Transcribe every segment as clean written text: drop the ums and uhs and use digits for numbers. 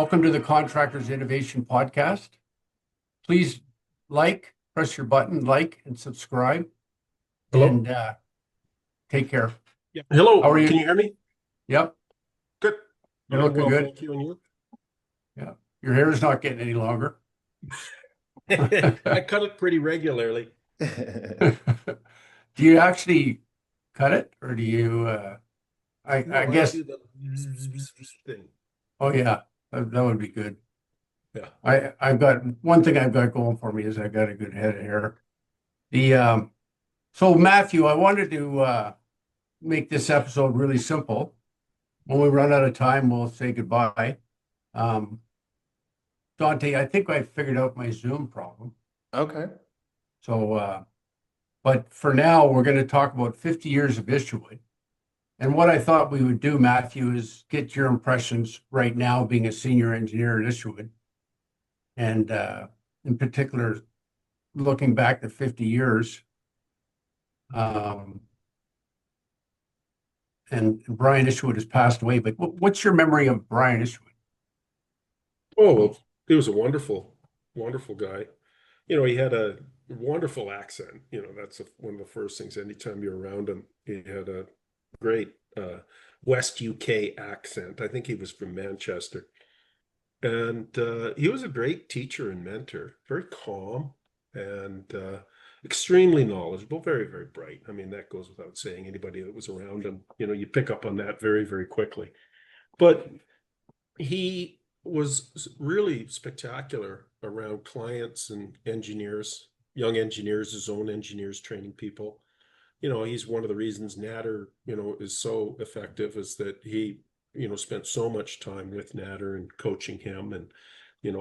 Welcome to the Contractors Innovation Podcast. Please press your button, like, and subscribe, Hello? and take care. Yeah. Hello. How are you? Can you hear me? Yep, Good. you're I'm looking well, good. thank you. And you? Yeah, your hair is not getting any longer. I cut it pretty regularly. Do you actually cut it, or do you? I No, I guess. do the thing. Oh yeah, that would be good. Yeah. I've got one thing I've got going for me is I got a good head of hair. The So Matthew, I wanted to make this episode really simple. When we run out of time, we'll say goodbye. Um, Dante, I think I figured out my Zoom problem. Okay. So, but for now, we're going to talk about 50 years of Isherwood. And what I thought we would do, Matthew, is get your impressions right now, being a senior engineer at Isherwood, and in particular, looking back to 50 years. And Brian Isherwood has passed away, but what's your memory of Brian Isherwood? Oh, well, he was a wonderful, wonderful guy. He had a wonderful accent. That's one of the first things. Anytime you're around him, he had a great West UK accent. I think he was from Manchester. And he was a great teacher and mentor, very calm and extremely knowledgeable, very, very bright. I mean, that goes without saying. Anybody that was around him, you pick up on that very, very quickly. But he was really spectacular around clients and engineers, young engineers, his own engineers, training people. He's one of the reasons Natter, is so effective is that he, spent so much time with Natter and coaching him. And,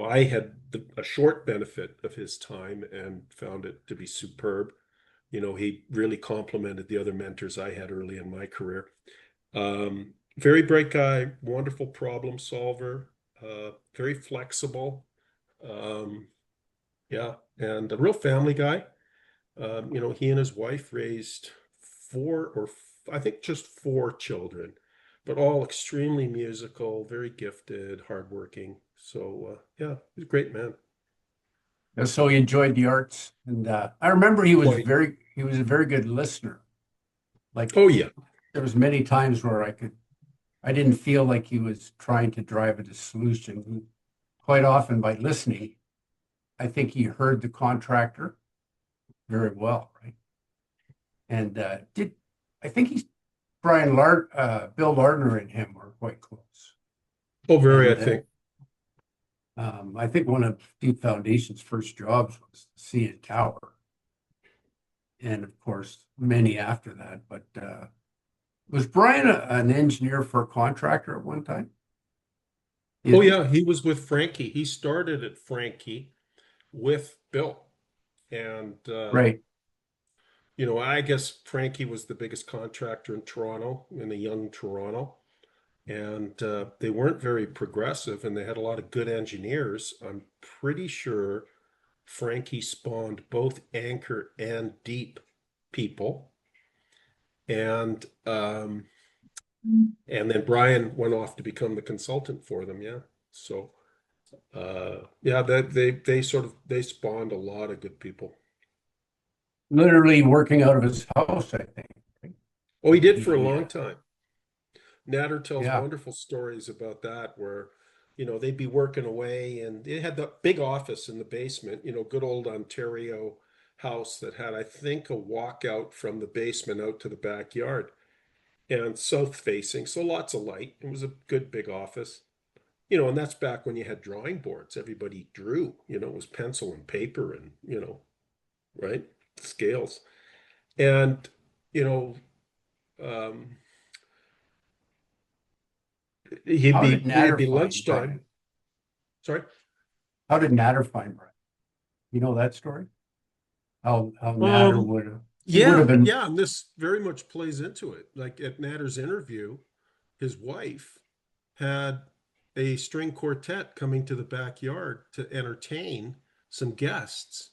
I had a short benefit of his time and found it to be superb. He really complemented the other mentors I had early in my career. Very bright guy, wonderful problem solver, very flexible. Yeah, and a real family guy. He and his wife raised I think just four children, but all extremely musical, very gifted, hardworking. So yeah, he's a great man. And so he enjoyed the arts, and I remember he was Boy. he was a very good listener. Like Oh yeah. there was many times where I didn't feel like he was trying to drive at a solution. Quite often by listening, I think he heard the contractor very well, right? And I think Bill Lardner and him were quite close. Oh, very, I And think. I think one of Deep Foundation's first jobs was the CN Tower. And of course, many after that. But was Brian an engineer for a contractor at one time? Oh yeah, he was with Frankie. He started at Frankie with Bill. And Right. I guess Frankie was the biggest contractor in Toronto, in the young Toronto. And they weren't very progressive, and they had a lot of good engineers. I'm pretty sure Frankie spawned both Anchor and Deep people, and then Brian went off to become the consultant for them. Yeah, so yeah, that they spawned a lot of good people. Literally working out of his house, I think. Oh, he did for a Yeah. long time. Natter tells Yeah. wonderful stories about that, where, they'd be working away and they had the big office in the basement, good old Ontario house that had, I think, a walkout from the basement out to the backyard and south facing. So lots of light. It was a good big office, and that's back when you had drawing boards. Everybody drew, it was pencil and paper and, right? Scales. And, you know, um, How did it'd Natter be find lunchtime. Brian? Sorry. How did Natter find Brian? You know that story? How Natter Um, would have he would have yeah, been yeah, and this very much plays into it. Like at Natter's interview, his wife had a string quartet coming to the backyard to entertain some guests,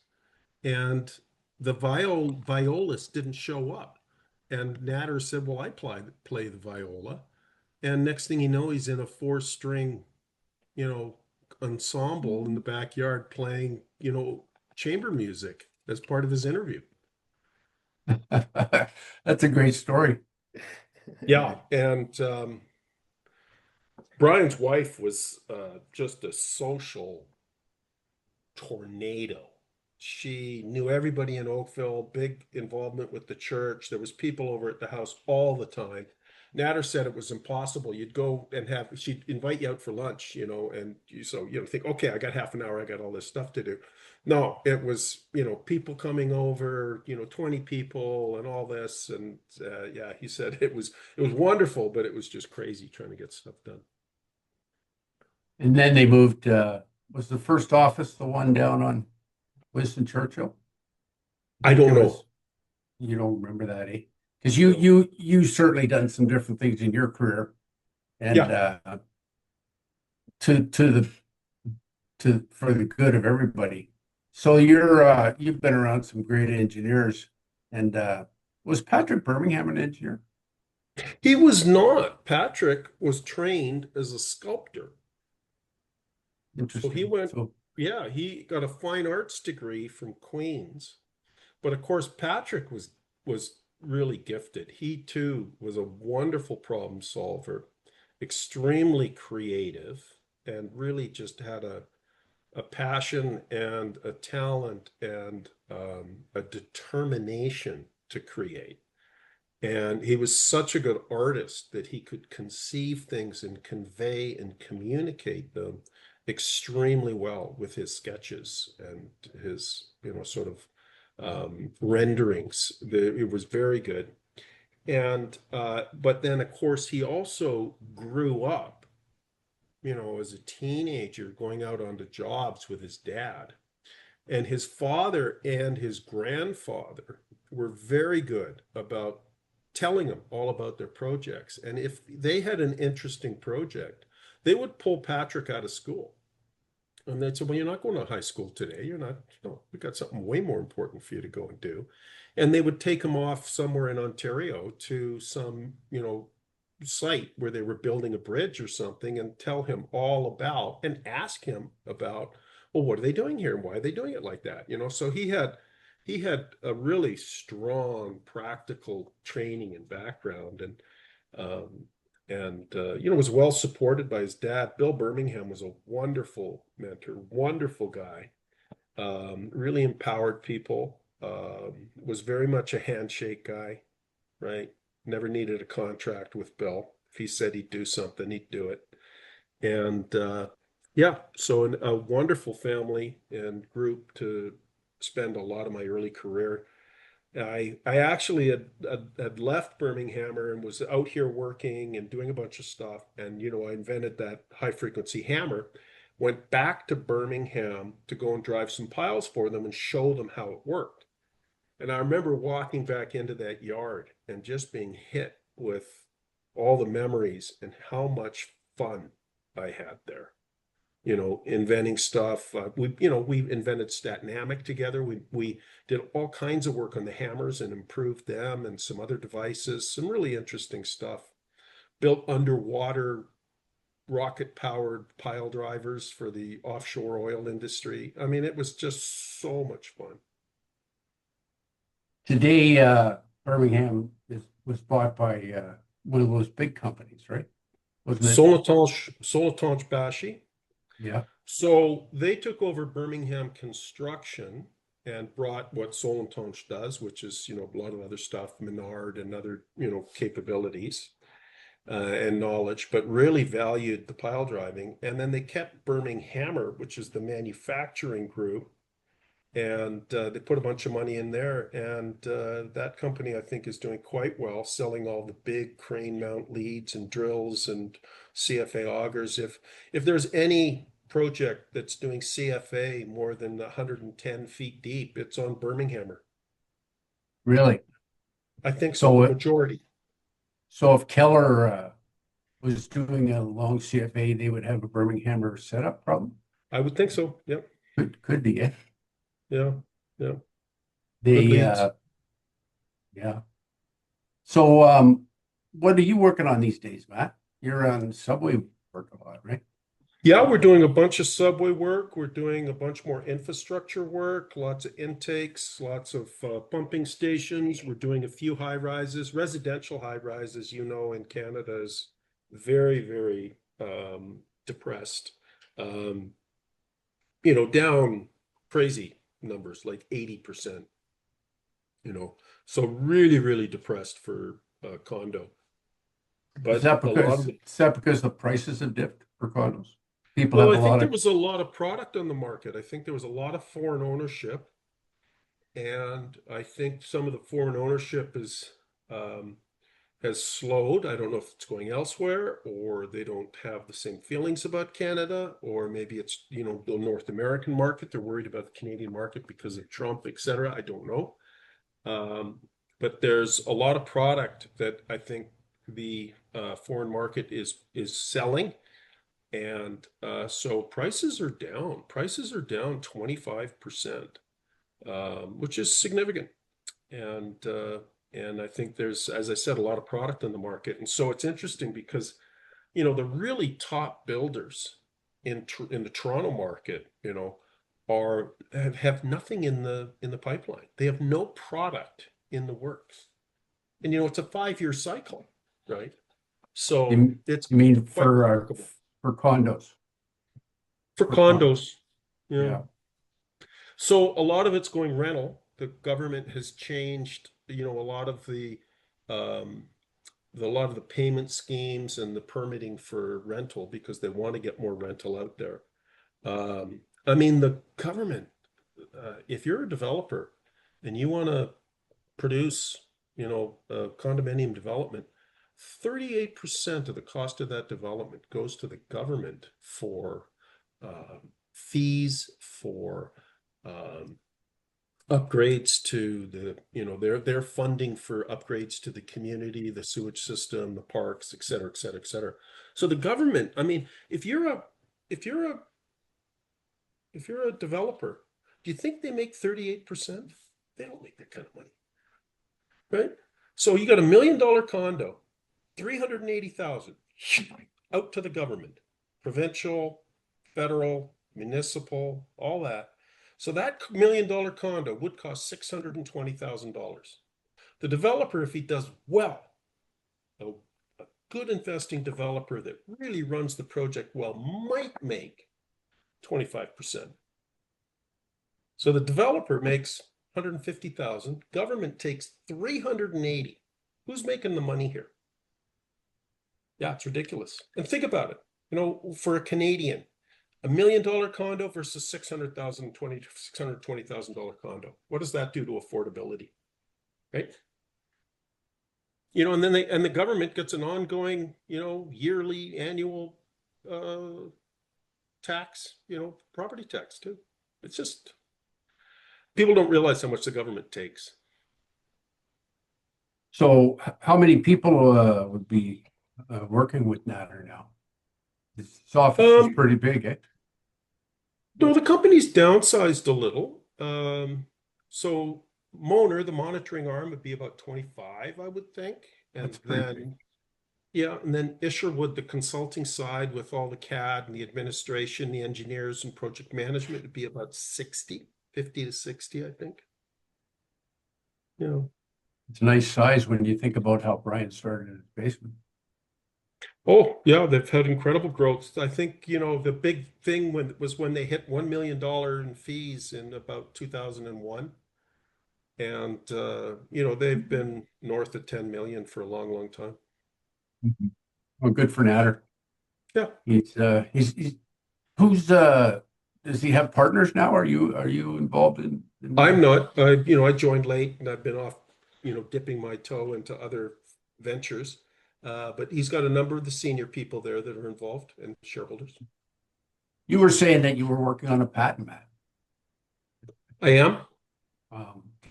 and the violist didn't show up. And Natter said, "Well, I play the viola." And next thing you know, he's in a four-string, ensemble in the backyard playing, chamber music as part of his interview. That's a great story. Yeah, and Brian's wife was just a social tornado. She knew everybody in Oakville, big involvement with the church. There was people over at the house all the time. Natter said it was impossible. You'd go and she'd invite you out for lunch, and you think, okay, I got half an hour, I got all this stuff to do. No, it was, people coming over, 20 people and all this. And yeah, he said it was wonderful, but it was just crazy trying to get stuff done. And then they moved, was the first office the one down on Winston Churchill? I don't know. You don't remember that, eh? Because you certainly done some different things in your career, and Yeah. For the good of everybody. So you've been around some great engineers, and was Patrick Birmingham an engineer? He was not. Patrick was trained as a sculptor. So Interesting. he went, yeah, he got a fine arts degree from Queen's. But of course, Patrick was really gifted. He too was a wonderful problem solver, extremely creative, and really just had a passion and a talent and a determination to create. And he was such a good artist that he could conceive things and convey and communicate them extremely well with his sketches and his, sort of renderings. It was very good. And but then of course he also grew up, as a teenager going out onto jobs with his dad. And his father and his grandfather were very good about telling him all about their projects. And if they had an interesting project, they would pull Patrick out of school. And they'd say, well, you're not going to high school today. You're not, we got something way more important for you to go and do. And they would take him off somewhere in Ontario to some, site where they were building a bridge or something and tell him all about and ask him about, well, what are they doing here and why are they doing it like that? So he had a really strong practical training and background, and was well supported by his dad. Bill Birmingham was a wonderful mentor, wonderful guy, really empowered people, was very much a handshake guy, right? Never needed a contract with Bill. If he said he'd do something, he'd do it. And yeah, so a wonderful family and group to spend a lot of my early career. I actually had left Birmingham and was out here working and doing a bunch of stuff. And, I invented that high frequency hammer, went back to Birmingham to go and drive some piles for them and show them how it worked. And I remember walking back into that yard and just being hit with all the memories and how much fun I had there. Inventing stuff. We invented Statnamic together. We did all kinds of work on the hammers and improved them and some other devices, some really interesting stuff. Built underwater rocket-powered pile drivers for the offshore oil industry. I mean, it was just so much fun. Today, Birmingham was bought by one of those big companies, right? Wasn't it? Soletanche Bachy. Yeah. So they took over Birmingham construction and brought what Soletanche does, which is, a lot of other stuff, Menard and other, capabilities and knowledge, but really valued the pile driving. And then they kept Birminghammer, which is the manufacturing group, and they put a bunch of money in there. And that company, I think, is doing quite well, selling all the big crane mount leads and drills and CFA augers. If there's any project that's doing CFA more than 110 feet deep, it's on Birminghammer. Really? I think so, the majority. So if Keller was doing a long CFA, they would have a Birminghammer setup, probably. I would think so. Yep. Could be it. Yeah. Yeah. So what are you working on these days, Matt? You're on subway work a lot, right? Yeah, we're doing a bunch of subway work. We're doing a bunch more infrastructure work, lots of intakes, lots of pumping stations. We're doing a few high rises, residential high rises, in Canada is very, very depressed. Um, down crazy numbers, like 80%, so really, really depressed for condo. Is But that a lot of because the prices have dipped for condos? People Well, have I a think lot there of, was a lot of product on the market. I think there was a lot of foreign ownership, and I think some of the foreign ownership um, has slowed. I don't know if it's going elsewhere, or they don't have the same feelings about Canada, or maybe it's the North American market. They're worried about the Canadian market because of Trump, etc. I don't know, but there's a lot of product that I think the foreign market is selling. And so prices are down. Prices are down 25%, which is significant. And and I think there's, as I said, a lot of product in the market. And so it's interesting because, the really top builders in the Toronto market, have nothing in the pipeline. They have no product in the works. And it's a 5-year cycle, right? So you it's you mean quite remarkable. for condos? For For con, condos, yeah. yeah. So a lot of it's going rental. The government has changed, um, a lot of the payment schemes and the permitting for rental because they want to get more rental out there. I mean, the government, if you're a developer and you want to produce, a condominium development, 38% of the cost of that development goes to the government for fees, for um, upgrades to their funding for upgrades to the community, the sewage system, the parks, et cetera, et cetera, et cetera. So the government, I mean, if you're a if you're a developer, do you think they make 38%? They don't make that kind of money, right? So you got $1 million condo, 380,000 out to the government, provincial, federal, municipal, all that. So that $1 million condo would cost $620,000. The developer, if he does well, a, a good investing developer that really runs the project well, might make 25%. So the developer makes 150,000, government takes 380. Who's making the money here? Yeah, it's ridiculous. And think about it. For a Canadian, $1 million condo versus $620,000 condo. What does that do to affordability? Right? And then the government gets an ongoing, yearly, annual tax, property tax too. It's just people don't realize how much the government takes. So how many people would be working with Natter now? His office is pretty big, eh? No, the company's downsized a little. So Moner, the monitoring arm, would be about 25, I would think. And That's pretty big. then, yeah, and then Isherwood, the consulting side with all the CAD and the administration, the engineers and project management would be about 60, 50 to 60, I think. Yeah. It's a nice size when you think about how Brian started in his basement. Oh, yeah, they've had incredible growth. I think, the big thing when they hit $1 million in fees in about 2001. And they've been north of 10 million for a long, long time. Mhm. Well, good for Natter. Yeah. He's who's does he have partners now? Are you involved in I'm not. I joined late and I've been off, dipping my toe into other ventures. But he's got a number of the senior people there that are involved and shareholders. You were saying that you were working on a patent, Matt. I am.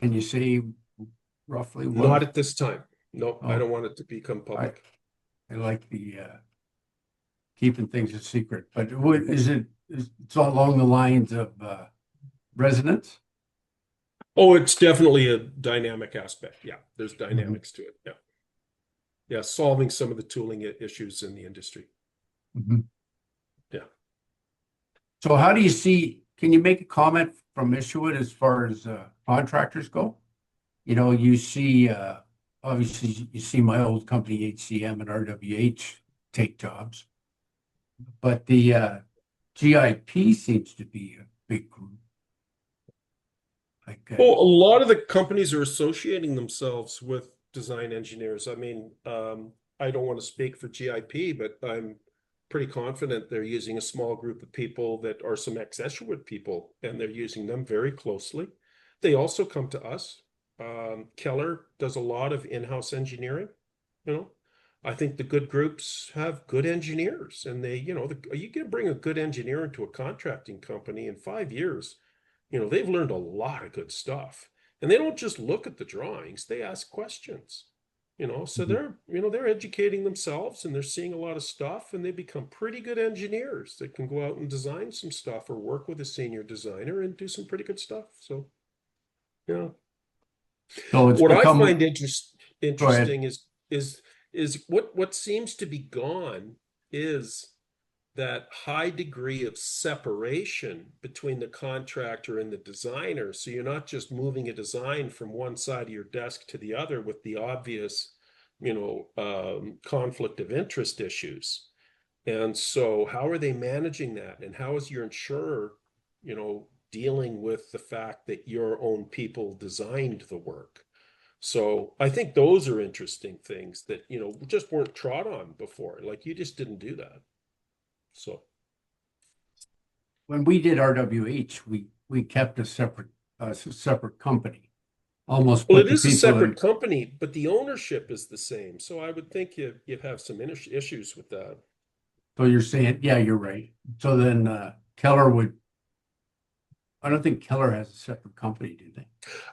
Can you say roughly what? Not at this time. No, I Oh, don't want it to become public. I like the keeping things a secret, but it's along the lines of residents? Oh, it's definitely a dynamic aspect. Yeah, there's Mhm. dynamics to it. Yeah. Yeah, solving some of the tooling issues in the industry. Mhm. Yeah. So how do you see, can you make a comment from Isherwood as far as contractors go? You know, you see, obviously, you see my old company, HCM and RWH take jobs, but the GIP seems to be a big group. Like, Well, a lot of the companies are associating themselves with design engineers. I mean, I don't want to speak for GIP, but I'm pretty confident they're using a small group of people that are some ex-Isherwood people, and they're using them very closely. They also come to us. Keller does a lot of in-house engineering, you know. I think the good groups have good engineers, and they, you can bring a good engineer into a contracting company in 5 years. They've learned a lot of good stuff. And they don't just look at the drawings, they ask questions. So Mhm. they're educating themselves and they're seeing a lot of stuff and they become pretty good engineers that can go out and design some stuff or work with a senior designer and do some pretty good stuff. So, yeah. So it's What I become, find go ahead. interesting is what seems to be gone is that high degree of separation between the contractor and the designer. So you're not just moving a design from one side of your desk to the other with the obvious, conflict of interest issues. And so how are they managing that? And how is your insurer, dealing with the fact that your own people designed the work? So I think those are interesting things that, just weren't trod on before. Like you just didn't do that. So. When we did RWH, we kept a separate company. Almost Well, put it the is a people separate in. company, but the ownership is the same. So I would think you have some issues with that. So you're saying, yeah, you're right. So then Keller would, I don't think Keller has a separate company, do they?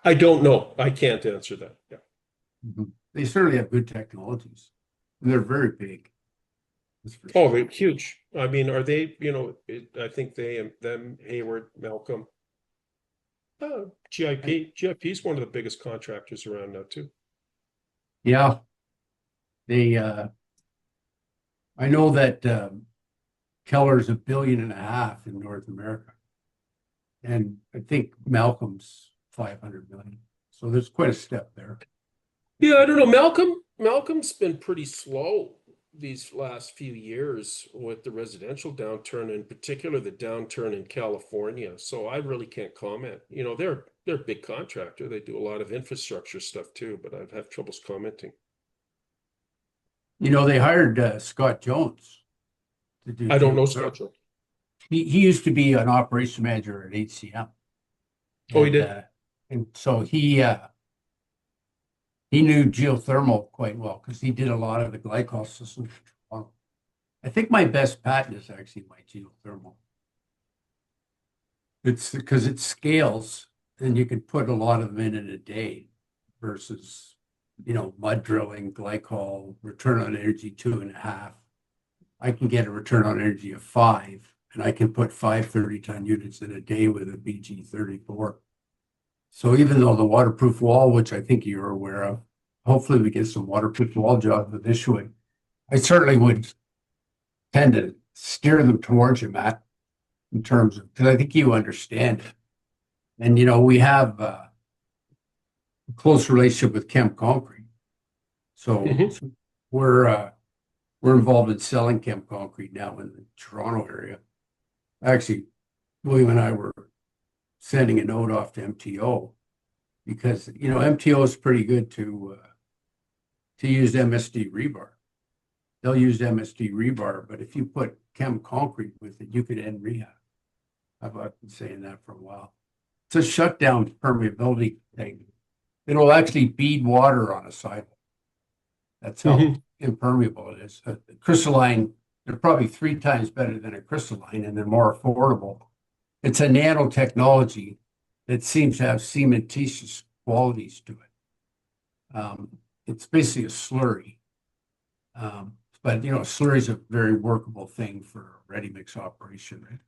I don't know. I can't answer that. Yeah. Mhm. They certainly have good technologies. And they're very big, that's for Oh, sure. they're huge. I mean, are they, I think them, Hayward, Malcolm, GIP. GIP is one of the biggest contractors around now too. Yeah, they I know that Keller's 1.5 billion in North America. And I think Malcolm's 500 million. So there's quite a step there. Yeah, I don't know. Malcolm's been pretty slow these last few years with the residential downturn, in particular the downturn in California. So I really can't comment. They're a big contractor. They do a lot of infrastructure stuff too, but I've had troubles commenting. You know, they hired Scott Jones to do I don't know geothermal. Sculptor. He used to be an operation manager at HCM. Oh, he And did. uh, and so he knew geothermal quite well because he did a lot of the glycol systems. I think my best patent is actually my geothermal. It's because it scales and you can put a lot of them in a day versus, mud drilling, glycol, return on energy 2.5. I can get a return on energy of 5, and I can put 5 30-ton units in a day with a BG34. So even though the waterproof wall, which I think you're aware of, hopefully we get some waterproof wall jobs with Isherwood, I certainly would tend to steer them towards you, Matt, in terms of, because I think you understand it. And, we have a close relationship with Chem Concrete. So Hmm. we're, uh, we're involved in selling Chem Concrete now in the Toronto area. Actually, William and I were sending a note off to MTO because, MTO is pretty good to use MSD rebar. They'll use MSD rebar, but if you put Chem Concrete with it, you could end rehab. I've been saying that for a while. It's a shutdown permeability thing. It'll actually bead water on a sidewalk. That's how Hmm. impermeable it is. Crystalline, they're probably 3 times better than a crystalline and they're more affordable. It's a nanotechnology that seems to have cementitious qualities to it. It's basically a slurry. But slurry is a very workable thing for ready mix operation.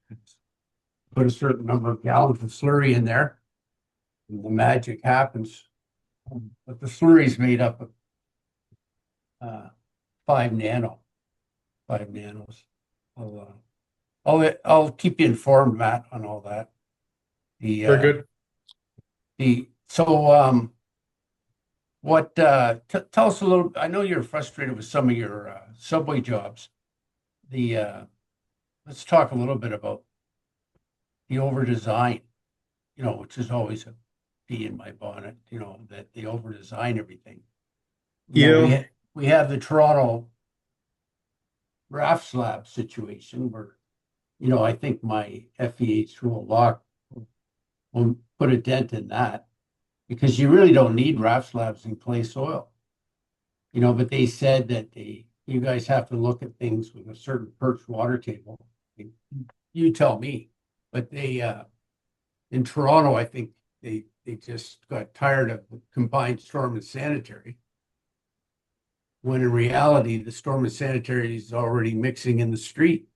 Put a certain number of gallons of slurry in there, and the magic happens. But the slurry is made up of uh, 5 nanos of I'll keep you informed, Matt, on all that. The Very good. so what tell us a little. I know you're frustrated with some of your subway jobs. The let's talk a little bit about the over design, which is always a bee in my bonnet, that they over design everything. Yeah. We have the Toronto raft slab situation where, I think my FEH rule lock will put a dent in that because you really don't need raft slabs in clay soil. But they said that you guys have to look at things with a certain perch water table. You tell me. But in Toronto, I think they just got tired of the combined storm and sanitary. When in reality, the storm and sanitary is already mixing in the street.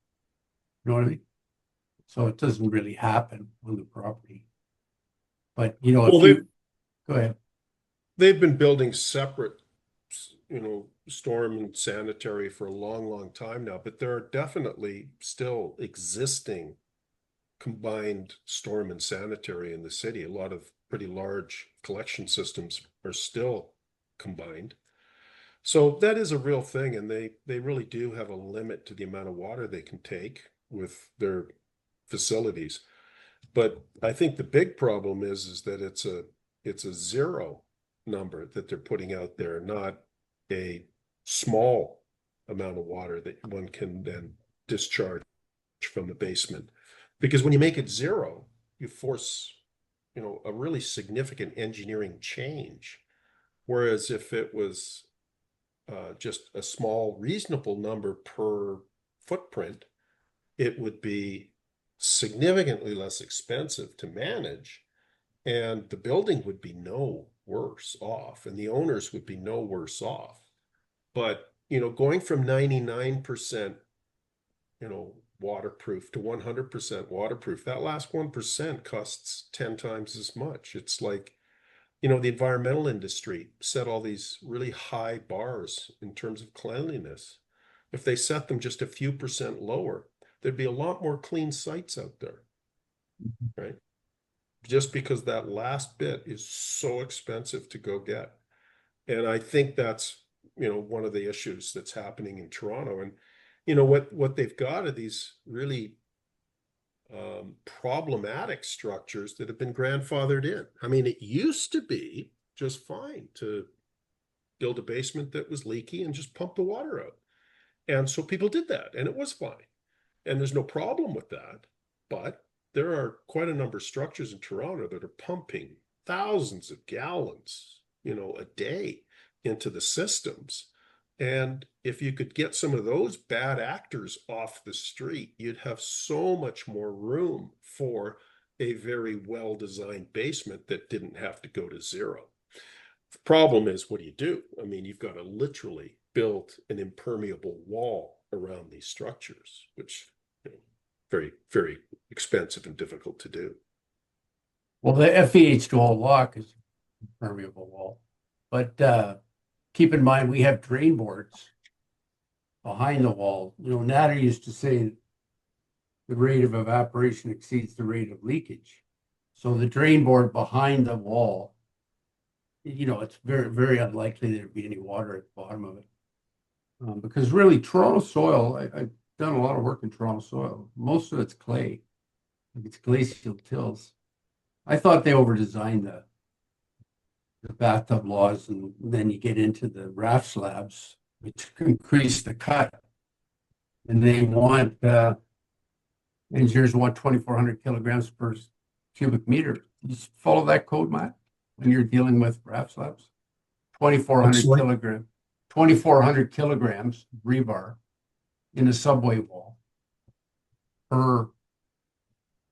You know what I mean? So it doesn't really happen on the property. But Well, if you go ahead. they've been building separate, storm and sanitary for a long, long time now, but there are definitely still existing combined storm and sanitary in the city. A lot of pretty large collection systems are still combined. So that is a real thing, and they really do have a limit to the amount of water they can take with their facilities. But I think the big problem is that it's a zero number that they're putting out there, not a small amount of water that one can then discharge from the basement. Because when you make it zero, you force, a really significant engineering change. Whereas if it was just a small, reasonable number per footprint, it would be significantly less expensive to manage, and the building would be no worse off, and the owners would be no worse off. But, going from 99%, waterproof to 100% waterproof, that last 1% costs 10 times as much. It's like, the environmental industry set all these really high bars in terms of cleanliness. If they set them just a few percent lower, there'd be a lot more clean sites out there, right? Just because that last bit is so expensive to go get. And I think that's, one of the issues that's happening in Toronto. And, what they've got are these really problematic structures that have been grandfathered in. I mean, it used to be just fine to build a basement that was leaky and just pump the water out. And so people did that, and it was fine. And there's no problem with that. But there are quite a number of structures in Toronto that are pumping thousands of gallons, a day into the systems. And if you could get some of those bad actors off the street, you'd have so much more room for a very well-designed basement that didn't have to go to zero. The problem is, what do you do? I mean, you've got to literally build an impermeable wall around these structures, which very, very expensive and difficult to do. Well, the FEH dual lock is permeable wall, but keep in mind we have drain boards behind the wall. Natter used to say the rate of evaporation exceeds the rate of leakage. So the drain board behind the wall, it's very, very unlikely there'd be any water at the bottom of it. Because really, Toronto soil, I've done a lot of work in Toronto soil. Most of it's clay. It's glacial tills. I thought they over-designed the bathtub laws, and then you get into the raft slabs, which increase the cut. And they want engineers want 2,400 kilograms per cubic meter. You follow that code, Matt, when you're dealing with raft slabs? 2,400 kilograms rebar in a subway wall per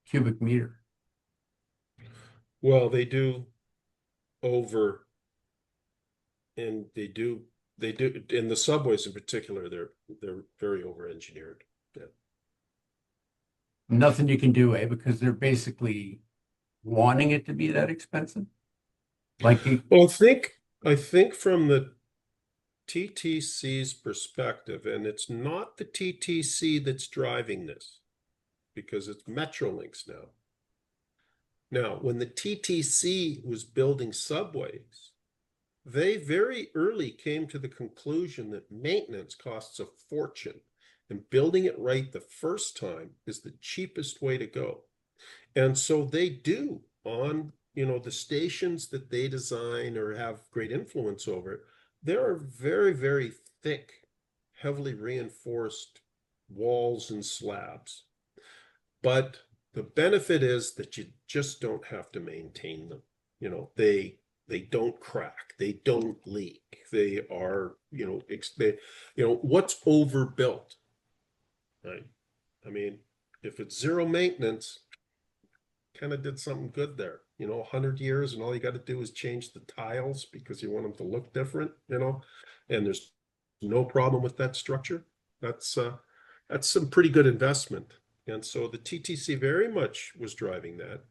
cubic meter. Well, they do over, and they do in the subways in particular, they're very over engineered. Yeah. Nothing you can do, because they're basically wanting it to be that expensive. Well, I think from the TTC's perspective, and it's not the TTC that's driving this. because it's Metrolinks now. Now, when the TTC was building subways, they very early came to the conclusion that maintenance costs a fortune, and building it right the first time is the cheapest way to go. And so they do on, the stations that they design or have great influence over, there are very, very thick, heavily reinforced walls and slabs. But the benefit is that you just don't have to maintain them. They don't crack, they don't leak. They are, what's overbuilt, right? I mean, if it's zero maintenance, kind of did something good there. 100 years and all you got to do is change the tiles because you want them to look different, and there's no problem with that structure. That's some pretty good investment. And so the TTC very much was driving that.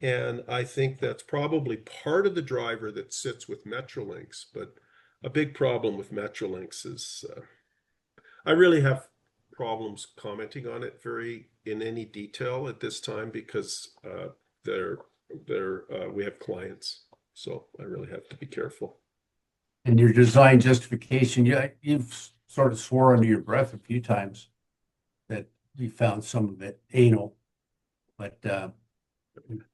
And I think that's probably part of the driver that sits with Metrolinks. But a big problem with Metrolinks is I really have problems commenting on it in any detail at this time because we have clients. So I really have to be careful. And your design justification, you've sort of swore under your breath a few times that you found some of it anal, but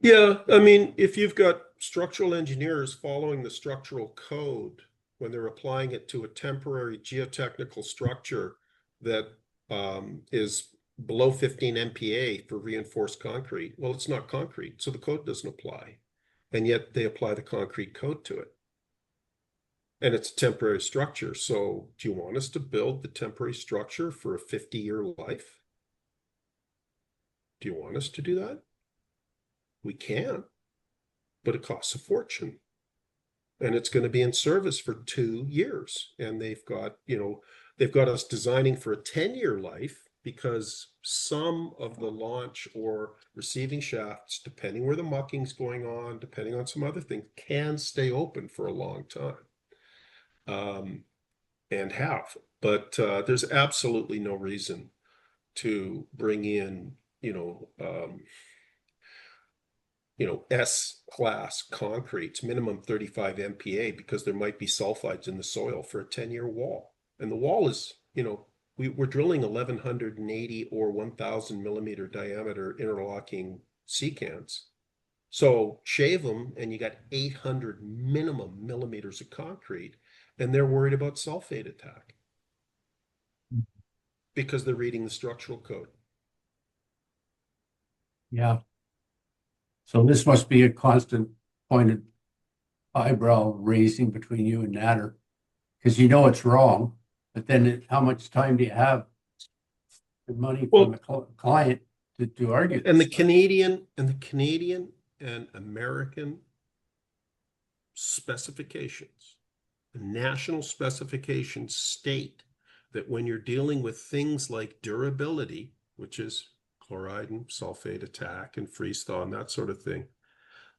yeah, I mean, if you've got structural engineers following the structural code when they're applying it to a temporary geotechnical structure that is below 15 MPa for reinforced concrete, well, it's not concrete, so the code doesn't apply. And yet they apply the concrete code to it. And it's a temporary structure. So do you want us to build the temporary structure for a 50-year life? Do you want us to do that? We can, but it costs a fortune. And it's going to be in service for 2 years. And they've got us designing for a 10-year life because some of the launch or receiving shafts, depending where the mucking's going on, depending on some other things, can stay open for a long time. And have. But there's absolutely no reason to bring in, S-class concretes, minimum 35 MPa, because there might be sulfides in the soil for a 10-year wall. And the wall is, we're drilling 1,180 or 1,000 millimeter diameter interlocking secants. So shave them and you got 800 minimum millimeters of concrete, and they're worried about sulfate attack because they're reading the structural code. yeah. So this must be a constant point of eyebrow raising between you and Natter, because it's wrong, but then how much time do you have the money from the client to argue this? And the Canadian and American specifications, the national specifications state that when you're dealing with things like durability, which is chloride and sulfate attack and freeze thaw and that sort of thing,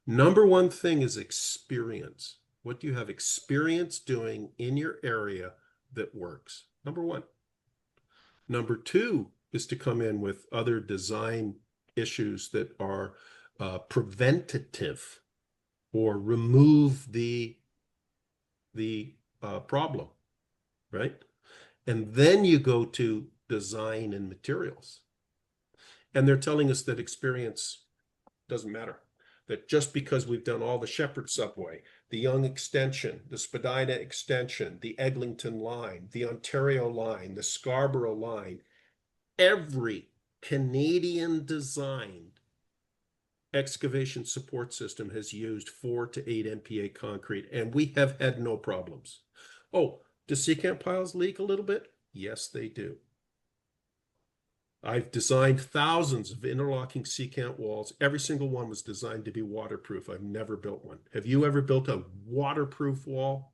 number one thing is experience. What do you have experience doing in your area that works? Number one. Number two is to come in with other design issues that are preventative or remove the problem, right? And then you go to design and materials. And they're telling us that experience doesn't matter. That just because we've done all the Shepherd subway, the Young extension, the Spadina extension, the Eglinton line, the Ontario line, the Scarborough line, every Canadian designed excavation support system has used 4 to 8 MPa concrete, and we have had no problems. Oh, do secant piles leak a little bit? Yes, they do. I've designed thousands of interlocking secant walls. Every single one was designed to be waterproof. I've never built one. Have you ever built a waterproof wall?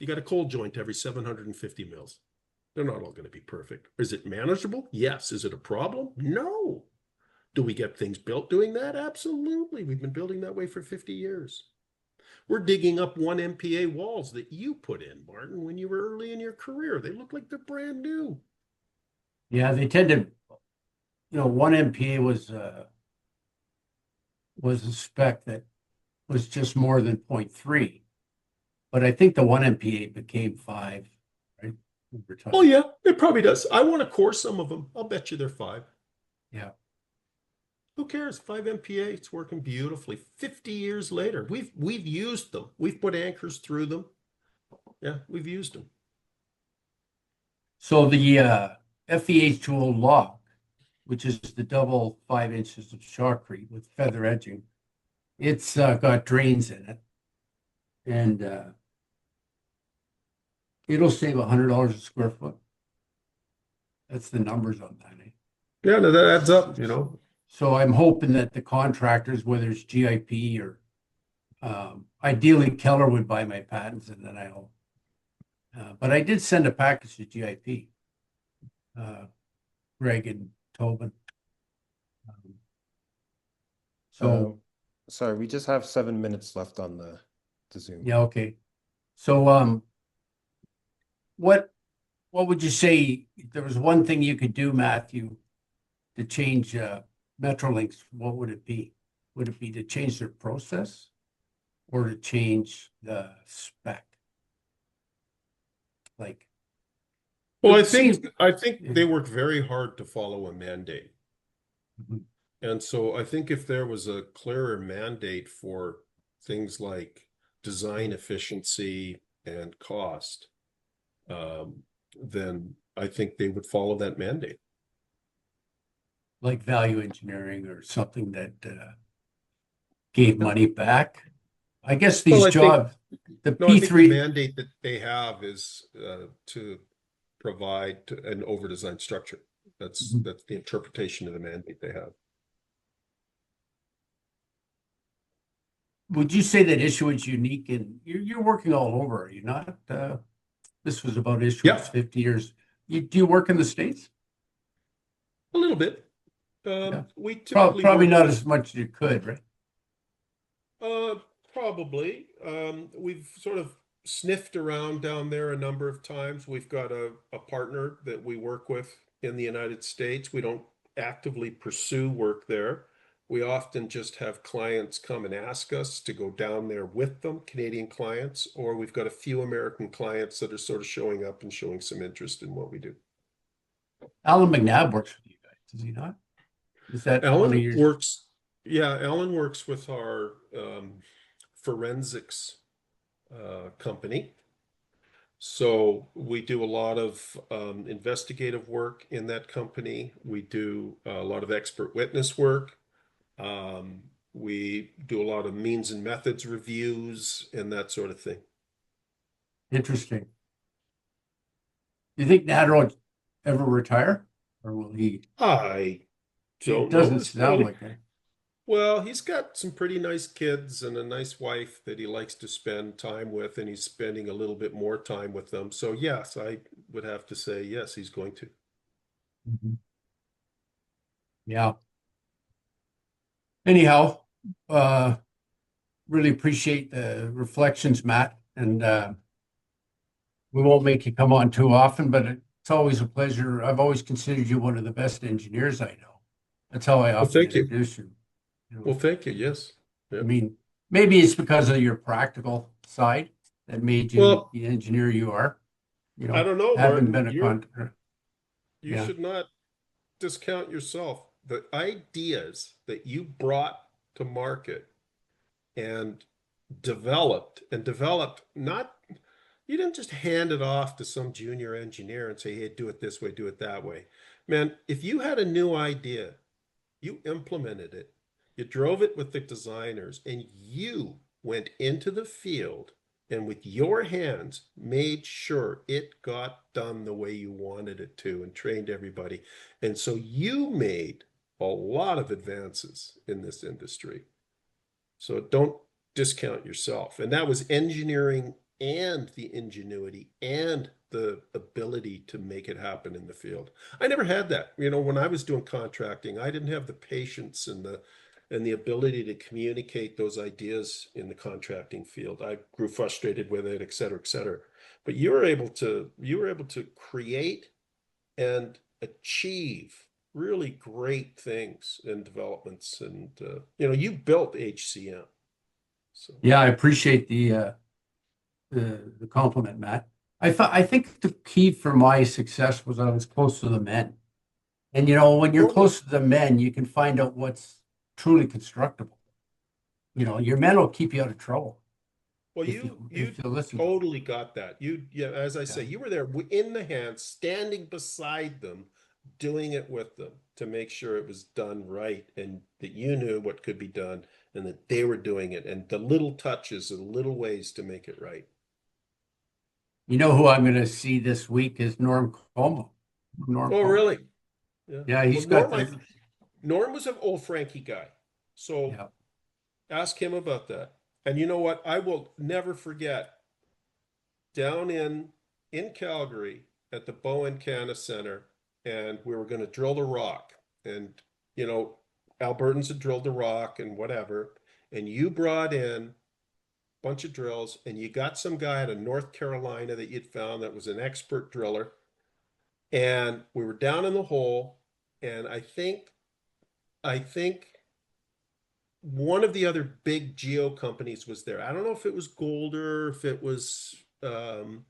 You got a cold joint every 750 mils. They're not all going to be perfect. Is it manageable? Yes. Is it a problem? No. Do we get things built doing that? Absolutely. We've been building that way for 50 years. We're digging up 1 MPa walls that you put in, Martin, when you were early in your career. They look like they're brand new. Yeah, they tend to one MPA was a spec that was just more than 0.3. But I think the one MPA became 5, right? Over Oh time. yeah, it probably does. I want to core some of them. I'll bet you they're 5. Yeah. Who cares? 5 MPA, it's working beautifully. 50 years later, we've used them. We've put anchors through them. Yeah, we've used them. So the FEH tool log, which is the double 5 inches of shotcrete with feather edging, it's got drains in it, and it'll save $100 a square foot. That's the numbers on that. Eh? Yeah, no, that adds up, you know. So I'm hoping that the contractors, whether it's GIP or ideally Keller would buy my patents, and then I'll. But I did send a package to GIP, Greg and Tobin. So sorry, we just have 7 minutes left on the Zoom. yeah, okay. So what would you say if there was one thing you could do, Matthew, to change Metrolinks? What would it be? Would it be to change their process or to change the spec? Like, Well, I it seems- think they work very hard to follow a mandate. Mhm. And so I think if there was a clearer mandate for things like design efficiency and cost, then I think they would follow that mandate. like value engineering or something that gave money back. I guess these Well, I think- jobs, the No, I think the P3, mandate that they have is to provide an over-designed structure. That's Mhm. that's the interpretation of the mandate they have. would you say that Isherwood's unique and you're working all over, are you not? This was about Isherwood's Yeah. 50 years. Do you work in the States? A little bit. Yeah. We typically Probably work not with- as much as you could, right? Probably. We've sort of sniffed around down there a number of times. We've got a partner that we work with in the United States. We don't actively pursue work there. We often just have clients come and ask us to go down there with them, Canadian clients, or we've got a few American clients that are sort of showing up and showing some interest in what we do. Alan McNabb works with you guys, does he not? Is that one of Alan your? works, yeah, Alan works with our forensics company. So we do a lot of investigative work in that company. We do a lot of expert witness work. We do a lot of means and methods reviews and that sort of thing. Interesting. Do you think Natter will ever retire, or will he? I don't It doesn't know. sound like it. Well, he's got some pretty nice kids and a nice wife that he likes to spend time with, and he's spending a little bit more time with them. So yes, I would have to say yes, he's going to. Mhm. Yeah. Anyhow, really appreciate the reflections, Matt, and we won't make you come on too often, but it's always a pleasure. I've always considered you one of the best engineers I know. That's how I often thank you. introduce you. You know, Well, thank you. Yes. I mean, maybe it's because of your practical side that made you Well, the engineer you are. You I know, don't know, having Martin. been a contractor. You Yeah. should not discount yourself. The ideas that you brought to market and developed not, you didn't just hand it off to some junior engineer and say, hey, do it this way, do it that way. Man, if you had a new idea, you implemented it, you drove it with the designers, and you went into the field and with your hands made sure it got done the way you wanted it to and trained everybody. And so you made a lot of advances in this industry. So don't discount yourself. And that was engineering and the ingenuity and the ability to make it happen in the field. I never had that. You know, when I was doing contracting, I didn't have the patience and the ability to communicate those ideas in the contracting field. I grew frustrated with it, et cetera, et cetera. But you were able to create and achieve really great things and developments. And, you built HCM. So, Yeah, I appreciate the compliment, Matt. I think the key for my success was I was close to the men. And when you're close to the men, you can find out what's truly constructible. Your men will keep you out of trouble well, if you if you listen to them. totally got that. Yeah, as I say, you were there in the hands, standing beside them, doing it with them to make sure it was done right, and that you knew what could be done, and that they were doing it, and the little touches and little ways to make it right. You know who I'm going to see this week is Norm Como. Norm Oh, Como. really? Yeah, Well, he's got Norm was an old Frankie guy, so yeah. ask him about that. And you know what? I will never forget down in Calgary at the Bowen Canna Center, and we were going to drill the rock. And Albertans had drilled the rock and whatever, and you brought in a bunch of drills, and you got some guy out of North Carolina that you'd found that was an expert driller. And we were down in the hole, and I think one of the other big geo companies was there. I don't know if it was Golder, if it was Tetra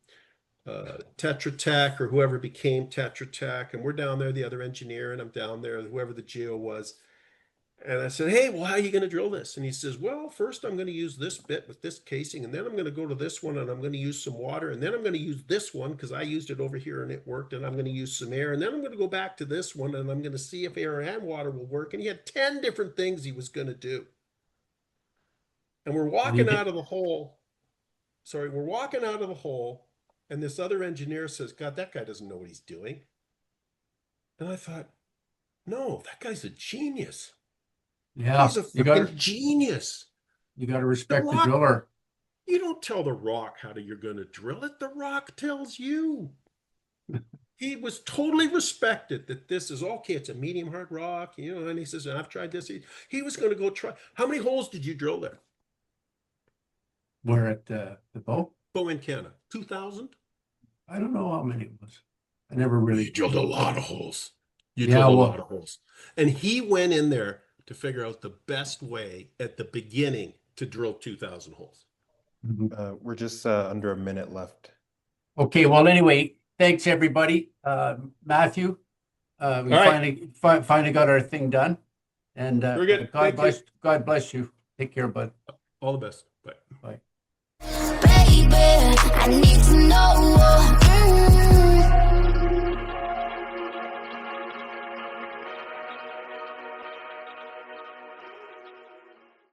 Tech or whoever became Tetra Tech. And we're down there, the other engineer, and I'm down there, whoever the geo was. And I said, hey, well, how are you going to drill this? And he says, well, first I'm going to use this bit with this casing, and then I'm going to go to this one, and I'm going to use some water, and then I'm going to use this one because I used it over here and it worked, and I'm going to use some air, and then I'm going to go back to this one, and I'm going to see if air and water will work. And he had 10 different things he was going to do. And we're walking out of the hole. Sorry, we're walking out of the hole, and this other engineer says, God, that guy doesn't know what he's doing. And I thought, no, that guy's a genius. Yeah, He's a freaking genius. You got to respect the driller. You don't tell the rock how you're going to drill it. The rock tells you. He was totally respected that this is okay. It's a medium hard rock, and he says, I've tried this. He was going to go try. How many holes did you drill there? We're at the bow? Bowen Canna. 2,000? I don't know how many it was. I never really. You drilled a lot of holes. You drilled a lot of holes. And he went in there to figure out the best way at the beginning to drill 2,000 holes. We're just under a minute left. Okay, well, anyway, thanks everybody. Matthew, we finally got our thing done. And Very good. God bless you. Take care, bud. All the best. Bye. Bye.